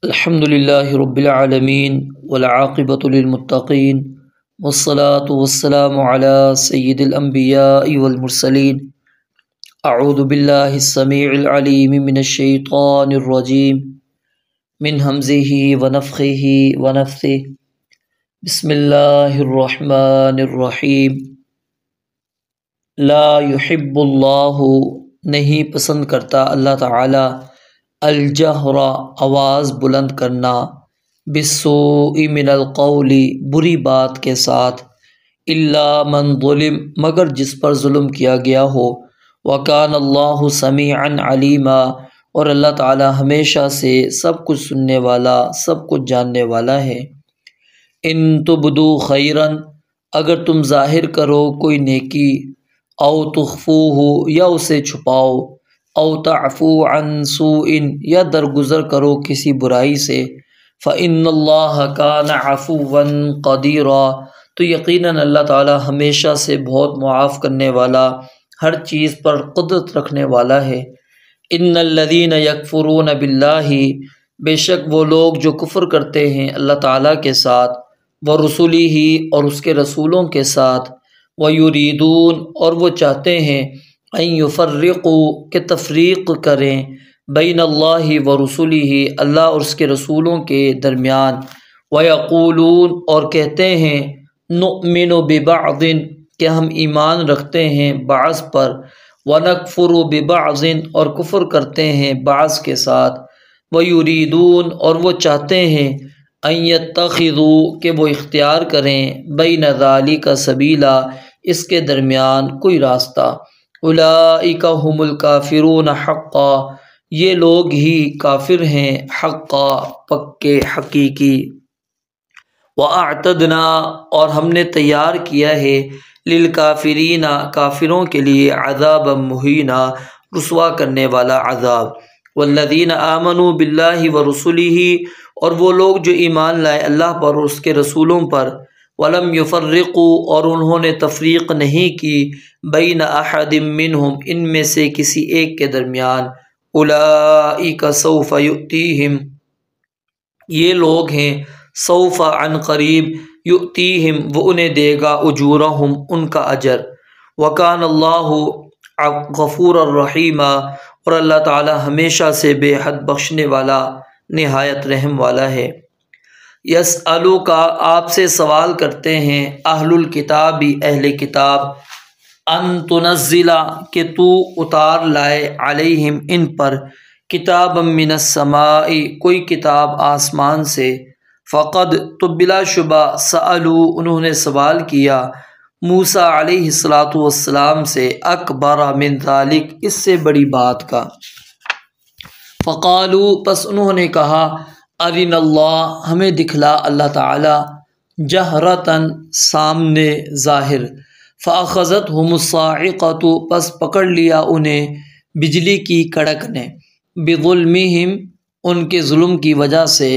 الحمد للہ رب العالمین والعاقبۃ للمتقین والصلاة والسلام علی سید الانبیاء والمرسلین اعوذ باللہ السمیع العلیم من الشیطان الرجیم من ہمزہ ونفخہ ونفثہ بسم اللہ الرحمن الرحیم لا یحب اللہ نہیں پسند کرتا اللہ تعالی الجہر آواز بلند کرنا بالسوء من القول بری بات کے ساتھ الا من ظلم مگر جس پر ظلم کیا گیا ہو وکان اللہ سمیعا علیما اور اللہ تعالی ہمیشہ سے سب کچھ سننے والا سب کچھ جاننے والا ہے۔ ان تبدو خیرا اگر تم ظاہر کرو کوئی نیکی او تخفوہ یا اسے چھپاؤ او تعفو عن سوء یا درگزر کرو کسی برائی سے فإن اللہ کان عفوا قدیرا تو یقیناً اللہ تعالی ہمیشہ سے بہت معاف کرنے والا ہر چیز پر قدرت رکھنے والا ہے۔ ان الذین یکفرون باللہ بے شک وہ لوگ جو کفر کرتے ہیں اللہ تعالی کے ساتھ ورسلہ اور اس کے رسولوں کے ساتھ ویریدون اور وہ چاہتے ہیں ان یفرقوا کہ تفریق کریں بین اللہ و رسولہ اللہ اور اس کے رسولوں کے درمیان ویقولون اور کہتے ہیں نؤمن ببعض کہ ہم ایمان رکھتے ہیں بعض پر ونکفر ببعض اور کفر کرتے ہیں بعض کے ساتھ ویریدون اور وہ چاہتے ہیں ان یتخذوا کہ وہ اختیار کریں بین ذالک سبیلا اس کے درمیان کوئی راستہ اولئک هم الکافرون حقا یہ لوگ ہی کافر ہیں حقا پکے حقیقی۔ وَأَعْتَدْنَا اور ہم نے تیار کیا ہے للکافرین کافروں کے لیے عذابا مہینا رسوا کرنے والا عذاب۔ والذین آمنوا باللہ ورسلہ اور وہ لوگ جو ایمان لائے اللہ پر اور اس کے رسولوں پر ولم یفرقوا اور انہوں نے تفریق نہیں کی بین احد منہم ان میں سے کسی ایک کے درمیان اولئک سوف یؤتیہم یہ لوگ ہیں سوف عن قریب یؤتیہم وہ انہیں دے گا اجورہم ان کا اجر وکان اللہ غفور الرحیم اور اللہ تعالی ہمیشہ سے بے حد بخشنے والا نہایت رحم والا ہے۔ یسألوک آپ سے سوال کرتے ہیں اہل الکتاب اہل کتاب ان تنزل کہ تو اتار لائے علیہم ان پر کتابا من السماء کوئی کتاب آسمان سے فقد تو بلا شبہ سألو انہوں نے سوال کیا موسیٰ علیہ السلام سے اکبر من ذالک اس سے بڑی بات کا فقالو پس انہوں نے کہا ارنا اللہ ہمیں دکھلا اللہ تعالی جہرتاً سامنے ظاہر فاخذتہم الصاعقۃ پس پکڑ لیا انہیں بجلی کی کڑک نے بظلمہم ان کے ظلم کی وجہ سے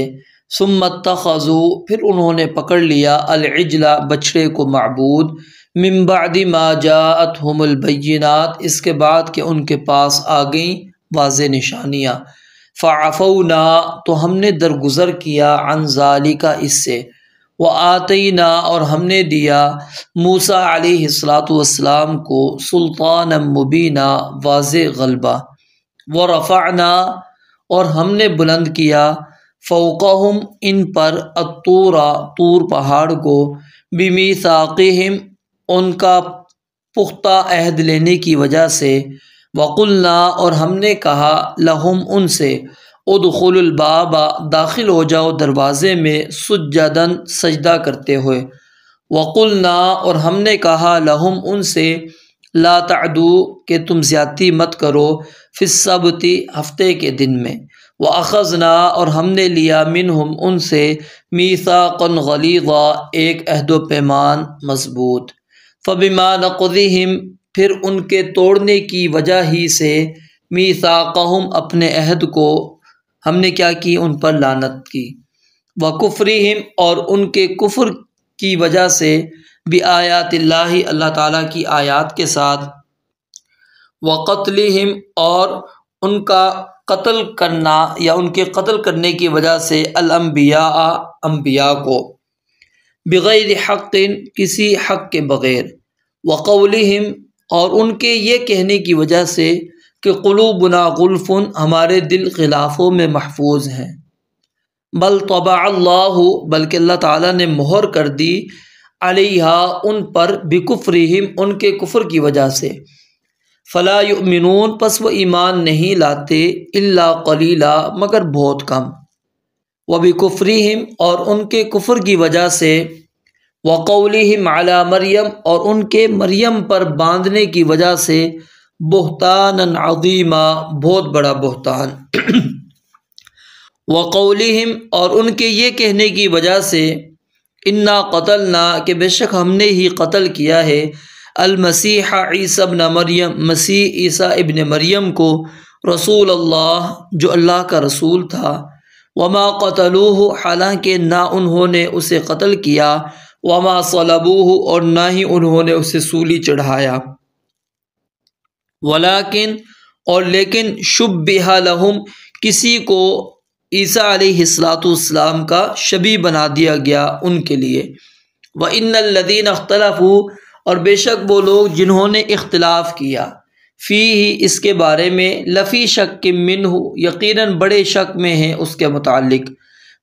ثم اتخذوا پھر انہوں نے پکڑ لیا العجل بچڑے کو معبود من بعد ما جاءتہم البینات اس کے بعد کہ ان کے پاس آ گئیں واضح نشانیاں فعفونا تو ہم نے درگزر کیا عن ذالک اس سے وآتینا اور ہم نے دیا موسیٰ علیہ السلام کو سلطانا مبینا واضح غلبہ ورفعنا اور ہم نے بلند کیا فوقہم ان پر الطور طور پہاڑ کو بمیثاقہم ان کا پختہ عہد لینے کی وجہ سے وقلنا اور ہم نے کہا لہم ان سے ادخلوا الباب داخل ہو جاؤ دروازے میں سجداً سجدہ کرتے ہوئے وقلنا اور ہم نے کہا لہم ان سے لا تعدوا کہ تم زیادتی مت کرو فی السبت ہفتے کے دن میں واخذنا اور ہم نے لیا منہم ان سے میثاقا غلیظا ایک عہد و پیمان مضبوط فبما نقضہم پھر ان کے توڑنے کی وجہ ہی سے میثاقہم اپنے عہد کو ہم نے کیا کی ان پر لعنت کی وکفرہم اور ان کے کفر کی وجہ سے بآیات اللہ اللہ تعالیٰ کی آیات کے ساتھ وقتلہم اور ان کا قتل کرنا یا ان کے قتل کرنے کی وجہ سے الانبیاء انبیاء کو بغیر حق کسی حق کے بغیر وقولہم اور ان کے یہ کہنے کی وجہ سے کہ قلوبنا غلف ہمارے دل غلافوں میں محفوظ ہیں بل طبع اللہ بلکہ اللہ تعالیٰ نے مہر کر دی علیہا ان پر بکفرہم ان کے کفر کی وجہ سے فلا یؤمنون پس وہ ایمان نہیں لاتے الا قلیلا مگر بہت کم وبکفرہم اور ان کے کفر کی وجہ سے وقولہم علی مریم اور ان کے مریم پر باندھنے کی وجہ سے بہتانا عظیما بہت بڑا بہتان وقولہم اور ان کے یہ کہنے کی وجہ سے انا قتلنا کہ بے شک ہم نے ہی قتل کیا ہے المسیح عیسی ابن مریم مسیح عیسیٰ ابن مریم کو رسول اللہ جو اللہ کا رسول تھا وما قتلوہ حالانکہ نہ انہوں نے اسے قتل کیا وما صلبوہ اور نہ ہی انہوں نے اسے سولی چڑھایا ولیکن اور لیکن شبہ لہم کسی کو عیسیٰ علیہ السلام کا شبیہ بنا دیا گیا ان کے لیے وَإِنَّ الَّذِينَ اخْتَلَفُوا اور بے شک وہ لوگ جنہوں نے اختلاف کیا فیہ اس کے بارے میں لفی شک منہ یقیناً بڑے شک میں ہیں اس کے متعلق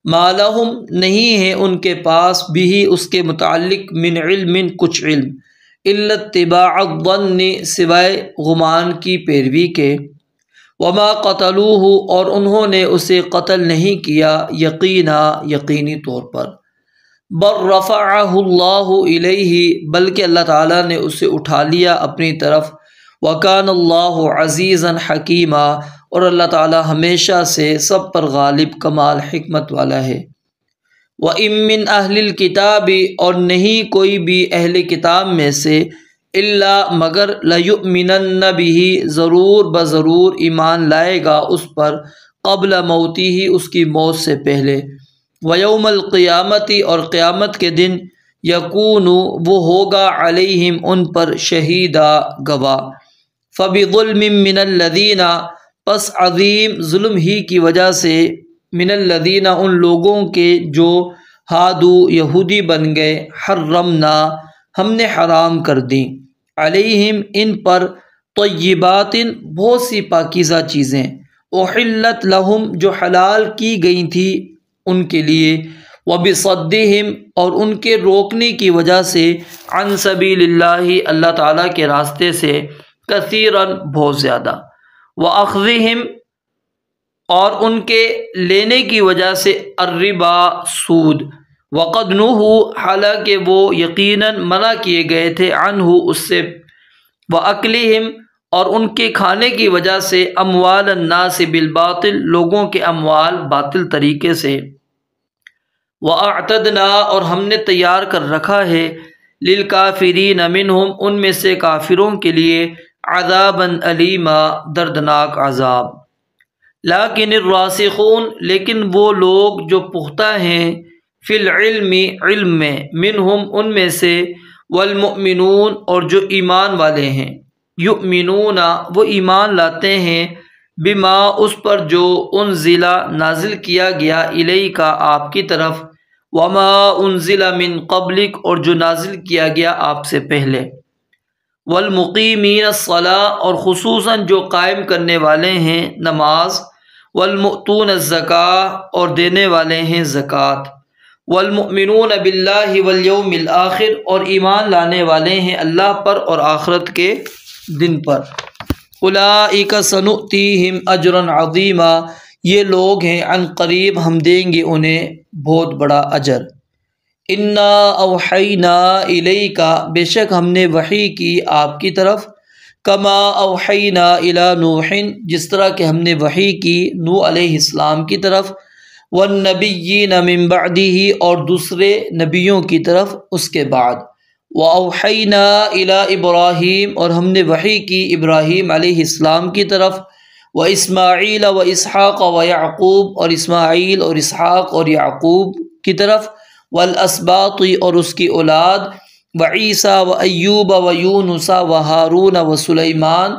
ما لہم نہیں ہے ان کے پاس بھی اس کے متعلق من علم کچھ علم الا اتباع الظن سوائے گمان کی پیروی کے وما قتلوہ اور انہوں نے اسے قتل نہیں کیا یقینی طور پر بل رفعہ اللہ الیہ بلکہ اللہ تعالیٰ نے اسے اٹھا لیا اپنی طرف وکان اللہ عزیزا حکیما اور اللہ تعالیٰ ہمیشہ سے سب پر غالب کمال حکمت والا ہے وَإِن مِّنْ أَهْلِ الْكِتَابِ اور نہیں کوئی بھی اہل کتاب میں سے الا مگر لَيُؤْمِنَنَّ بِهِ ضرور بضرور ایمان لائے گا اس پر قبل موتہ اس کی موت سے پہلے وَيَوْمَ الْقِيَامَةِ اور قیامت کے دن یکون وہ ہوگا علیہم ان پر شہیدا گواہ فَبِظُلْمٍ مِّنَ الَّذِينَ پس عظیم ظلم ہی کی وجہ سے من الذین ان لوگوں کے جو ہادو یہودی بن گئے حرمنا ہم نے حرام کر دیں علیہم ان پر طیبات بہت سی پاکیزہ چیزیں احلت لہم جو حلال کی گئی تھی ان کے لیے وبصدہم اور ان کے روکنے کی وجہ سے عن سبیل اللہ اللہ تعالیٰ کے راستے سے کثیراً بہت زیادہ واخذہم اور ان کے لینے کی وجہ سے الربا سود وقد نہوا حالانکہ وہ یقیناً منع کیے گئے تھے عنہ اس سے واکلہم اور ان کے کھانے کی وجہ سے اموال الناس بالباطل لوگوں کے اموال باطل طریقے سے واعتدنا اور ہم نے تیار کر رکھا ہے للکافرین منہم ان میں سے کافروں کے لیے عذابا علیما دردناک عذاب لیکن الراسخون لیکن وہ لوگ جو پختہ ہیں فی العلم علم میں منہم ان میں سے والمؤمنون اور جو ایمان والے ہیں یؤمنون وہ ایمان لاتے ہیں بما اس پر جو انزل نازل کیا گیا الیک آپ کی طرف وما انزل من قبلک اور جو نازل کیا گیا آپ سے پہلے والمقیمین الصلاۃ اور خصوصاً جو قائم کرنے والے ہیں نماز والمؤتون الزکاۃ اور دینے والے ہیں زکوٰۃ والمؤمنون باللہ والیوم الآخر اور ایمان لانے والے ہیں اللہ پر اور آخرت کے دن پر اولئک سنؤتیہم اجرا عظیما یہ لوگ ہیں عن قریب ہم دیں گے انہیں بہت بڑا اجر انا اوحینا الیک بے شک ہم نے وحی کی آپ کی طرف کما اوحینا الی نوح جس طرح کہ ہم نے وحی کی نوح علیہ السلام کی طرف والنبیین من بعدہ اور دوسرے نبیوں کی طرف اس کے بعد واوحینا الی ابراہیم اور ہم نے وحی کی ابراہیم علیہ السلام کی طرف واسماعیل واسحاق ویعقوب اور اسماعیل اور اسحاق اور یعقوب کی طرف والاسباط اور اس کی اولاد وعیسیٰ وایوب ویونس وہارون وسلیمان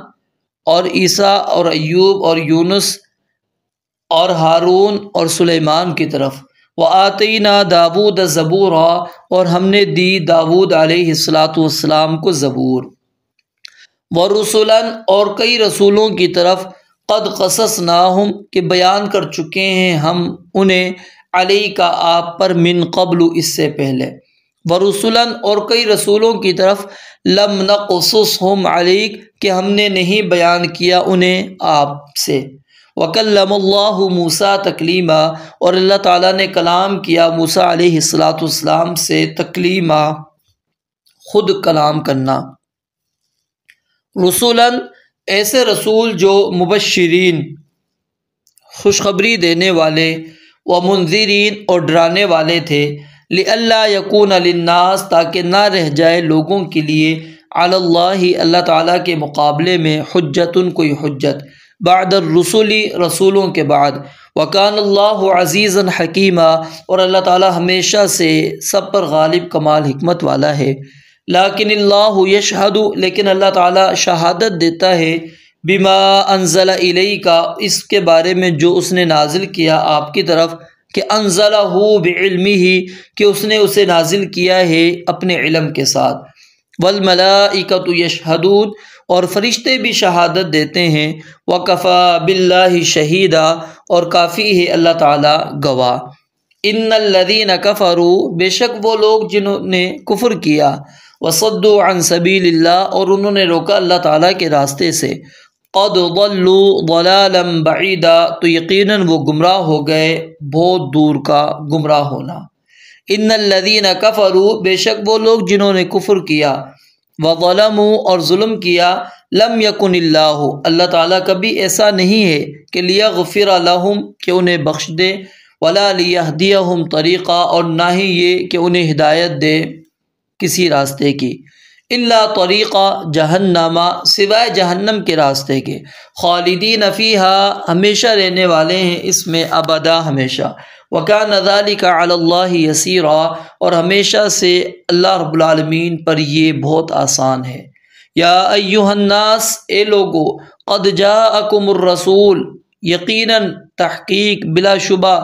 اور عیسیٰ اور ایوب اور یونس اور ہارون اور سلیمان کی طرف، وآتینا داود زبورا، اور ہم نے دی داود علیہ السلام کو زبور، ورسلاً، اور کئی رسولوں کی طرف، قد قصصناہم، کہ بیان کر چکے ہیں ہم انہیں، علیک، آپ پر، من قبل، اس سے پہلے، ورسلاً، اور کئی رسولوں کی طرف، لم نقصصہم علیک، کہ ہم نے نہیں بیان کیا انہیں آپ سے، وکلم اللہ موسیٰ تکلیما، اور اللہ تعالیٰ نے کلام کیا موسیٰ علیہ السلام سے تکلیما، خود کلام کرنا، رسولاً، ایسے رسول جو مبشرین، خوشخبری دینے والے، ومنذرین، اور ڈرانے والے تھے، لئلا یکون للناس، تاکہ نہ رہ جائے لوگوں کے لیے، علی اللہ، اللہ تعالیٰ کے مقابلے میں، حجتن، کوئی حجت، بعد الرسل، رسولوں کے بعد، وکان اللہ عزیزا حکیما، اور اللہ تعالیٰ ہمیشہ سے سب پر غالب کمال حکمت والا ہے، لیکن اللہ یشہد، لیکن اللہ تعالیٰ شہادت دیتا ہے، بما انزل الیک، اس کے بارے میں جو اس نے نازل کیا آپ کی طرف، کہ انزلہ بعلمہ، کہ اس نے اسے نازل کیا ہے اپنے علم کے ساتھ، والملائکۃ یشہدون، اور فرشتے بھی شہادت دیتے ہیں، وکفیٰ باللہ شہیدا، اور کافی ہے اللہ تعالیٰ گواہ، ان الذین کفروا، بے شک وہ لوگ جنہوں نے کفر کیا، وصدوا عن سبیل اللہ، اور انہوں نے روکا اللہ تعالیٰ کے راستے سے، قد ضلوا ضلالا بعیدا، تو یقیناً وہ گمراہ ہو گئے بہت دور کا گمراہ ہونا، ان الذین کفروا، بے شک وہ لوگ جنہوں نے کفر کیا، وظلموا، اور ظلم کیا، لم یکن اللہ، اللہ تعالیٰ کبھی ایسا نہیں ہے کہ لیغفر لہم، کہ انہیں بخش دے، ولا لیہدیہم طریقہ، اور نہ ہی یہ کہ انہیں ہدایت دے کسی راستے کی، الا طریقہ جہنم، سوائے جہنم کے راستے کے، خالدین فیہا، ہمیشہ رہنے والے ہیں اس میں، ابدا، ہمیشہ، وکان ذلک علی اللہ یسیرا، اور ہمیشہ سے اللہ رب العالمین پر یہ بہت آسان ہے، یا ایہا الناس، اے لوگو، قد جاءکم الرسول، یقیناً، تحقیق، بلا شبہ،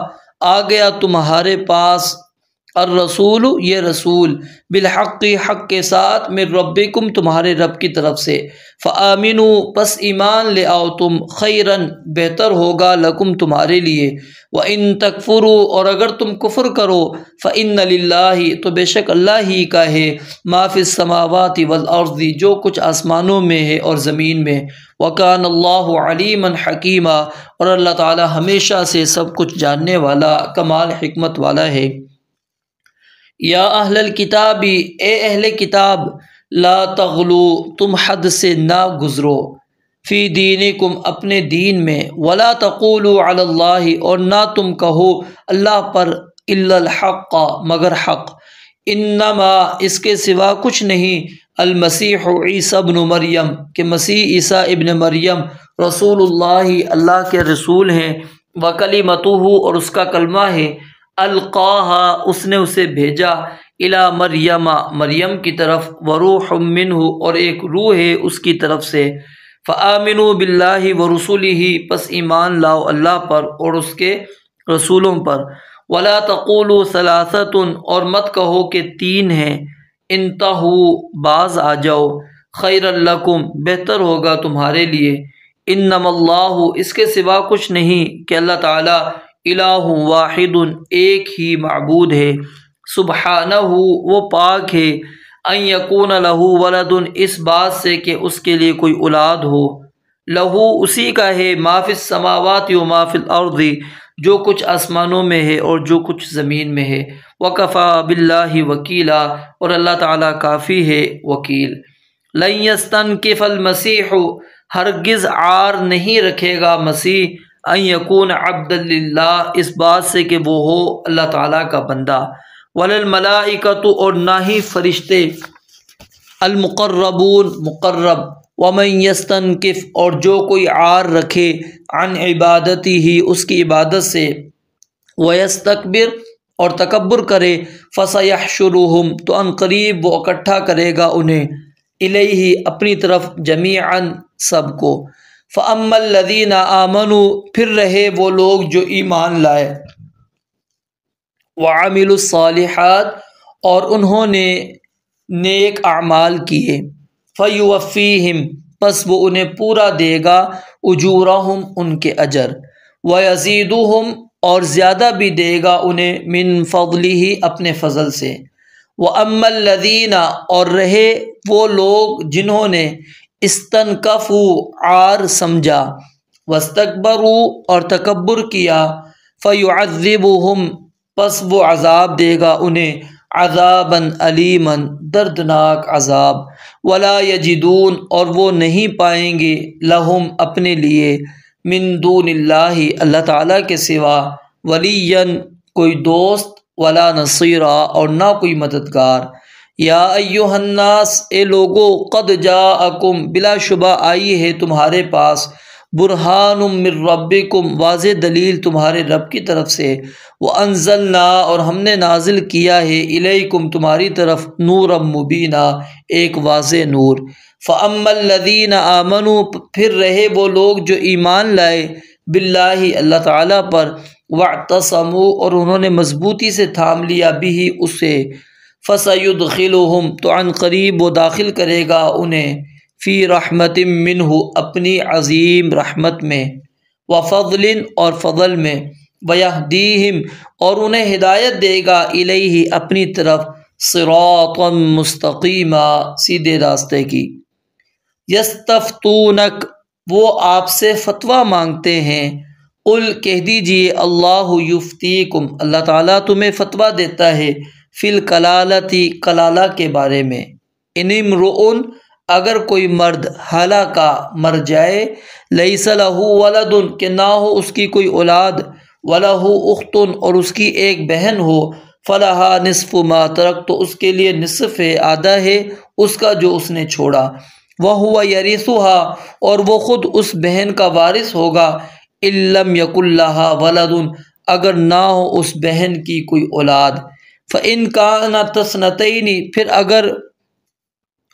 آ گیا تمہارے پاس، الرسول، یہ رسول، بالحق، حق کے ساتھ، من ربکم، تمہارے رب کی طرف سے، فآمنوا، پس ایمان لے آؤ تم، خیراً، بہتر ہوگا، لکم، تمہارے لیے، وَإِن تکفروا، اور اگر تم کفر کرو، فَإِنَّ لِلَّهِ، تو بے شک اللہ ہی کا ہے، ما فی السماوات والارض، جو کچھ آسمانوں میں ہے اور زمین میں، وَكَانَ اللَّهُ عَلِيمًا حَكِيمًا، اور اللہ تعالی ہمیشہ سے سب کچھ جاننے والا، کمال حکمت والا ہے، یا اہل الکتاب، اے اہل کتاب، لا تغلو، تم حد سے نہ گزرو، فی دینکم، اپنے دین میں، ولا تقولوا علی اللہ، اور نہ تم کہو اللہ پر، الا الحق، مگر حق، انما، اس کے سوا کچھ نہیں، المسیح عیسیٰ ابن مریم، کہ مسیح عیسیٰ ابن مریم، رسول اللہ، اللہ کے رسول ہیں، وکلمتہ، اور اس کا کلمہ ہے، القاہا، اس نے اسے بھیجا، الی مریم، مریم کی طرف، وروح منہ، اور ایک روح ہے اس کی طرف سے، فآمنوا باللہ ورسولہ، پس ایمان لاؤ اللہ پر اور اس کے رسولوں پر، ولا تقولوا ثلاثۃ، اور مت کہو کہ تین ہیں، انتہوا، باز آ جاؤ، خیر لکم، بہتر ہوگا تمہارے لیے، انما اللہ، اس کے سوا کچھ نہیں کہ اللہ تعالی، الہ واحد، ایک ہی معبود ہے، سبحانہ، وہ پاک ہے، ان یکون لہ ولد، اس بات سے کہ اس کے لیے کوئی اولاد ہو، لہو، اسی کا ہے، ما فی السماوات و ما فی الارض، جو کچھ آسمانوں میں ہے اور جو کچھ زمین میں ہے، وکفیٰ باللہ وکیلا، اور اللہ تعالیٰ کافی ہے وکیل، لن یستنکف المسیح، ہرگز عار نہیں رکھے گا مسیح، ان یکون عبدا للہ، اس بات سے کہ وہ ہو اللہ تعالیٰ کا بندہ، ولا الملائکۃ، اور نہ ہی فرشتے، المقربون، مقرب، ومن یستنکف، اور جو کوئی عار رکھے، عن عبادتہ، اس کی عبادت سے، ویستکبر، اور تکبر کرے، فسیحشرہم، تو ان قریب وہ اکٹھا کرے گا انہیں، الیہ، اپنی طرف، جمیعاً، سب کو، فَأَمَّا الَّذِينَ آمَنُوا پھر رہے وہ لوگ جو ایمان لائے، وَعَمِلُوا الصَّالِحَاتِ اور انہوں نے نیک اعمال کیے، فَيُوَفِّيهِمْ پس وہ انہیں پورا دے گا، اجورہم ان کے اجر، وَيَزِيدُهُمْ اور زیادہ بھی دے گا انہیں، من فضلہ اپنے فضل سے۔ وَأَمَّا الَّذِينَ اور رہے وہ لوگ جنہوں نے استنکفوا عار سمجھا، واستکبروا اور تکبر کیا، فَيُعَذِّبُهُمْ پس وہ عذاب دے گا انہیں، عذاباً علیماً دردناک عذاب، ولا یجدون اور وہ نہیں پائیں گے، لہم اپنے لیے، من دون اللہ اللہ تعالیٰ کے سوا، ولیاً کوئی دوست، ولا نصیرا اور نہ کوئی مددگار۔ یا ایہا الناس اے لوگو، قد جاءکم بلا شبہ آئی ہے تمہارے پاس، برہان من ربکم واضح دلیل تمہارے رب کی طرف سے، وانزلنا اور ہم نے نازل کیا ہے، الیکم تمہاری طرف، نورا مبینا ایک واضح نور۔ فاما الذین آمنوا پھر رہے وہ لوگ جو ایمان لائے، باللہ اللہ تعالیٰ پر، واعتصموا اور انہوں نے مضبوطی سے تھام لیا، بھی اسے، فسیدخلہم تو عن قریب وہ داخل کرے گا انہیں، فی رحمت منہ اپنی عظیم رحمت میں، وفضل اور فضل میں، ویہدیہم اور انہیں ہدایت دے گا، الیہ اپنی طرف، صراطا مستقیما سیدھے راستے کی۔ یستفتونک وہ آپ سے فتویٰ مانگتے ہیں، قل کہہ دیجئے، اللہ یفتیکم اللہ تعالیٰ تمہیں فتویٰ دیتا ہے، فی الکلالتی کلالہ کے بارے میں، ان امرؤن اگر کوئی مرد ہلاکا مر جائے، لیس لہ ولد کہ نہ ہو اس کی کوئی اولاد، ولہ اخت اور اس کی ایک بہن ہو، فلہا نصف ما ترک تو اس کے لیے نصف ہے، آدھا ہے اس کا جو اس نے چھوڑا، وہو یرثھا اور وہ خود اس بہن کا وارث ہوگا، ان لم یکن لہا ولد اگر نہ ہو اس بہن کی کوئی اولاد، فإن کانت اثنتین پھر اگر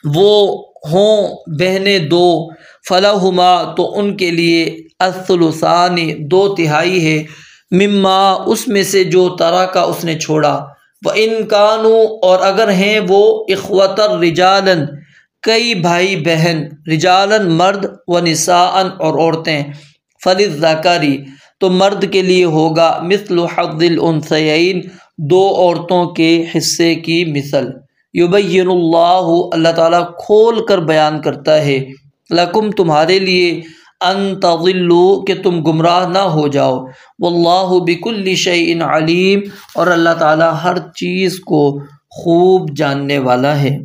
وہ ہوں بہنیں دو، فلہما تو ان کے لیے، الثلثان دو تہائی ہے، مما اس میں سے جو ترکا اس نے چھوڑا، وإن کانوا اور اگر ہیں وہ، اخوۃ رجالا کئی بھائی بہن، رجالا مرد، ونساء اور عورتیں، فللذکر تو مرد کے لیے ہوگا، مثل حظ الانثیین دو عورتوں کے حصے کی مثل، یبین اللہ اللہ تعالیٰ کھول کر بیان کرتا ہے، لکم تمہارے لیے، ان تضلوا کہ تم گمراہ نہ ہو جاؤ، واللہ بکل شیء علیم اور اللہ تعالیٰ ہر چیز کو خوب جاننے والا ہے۔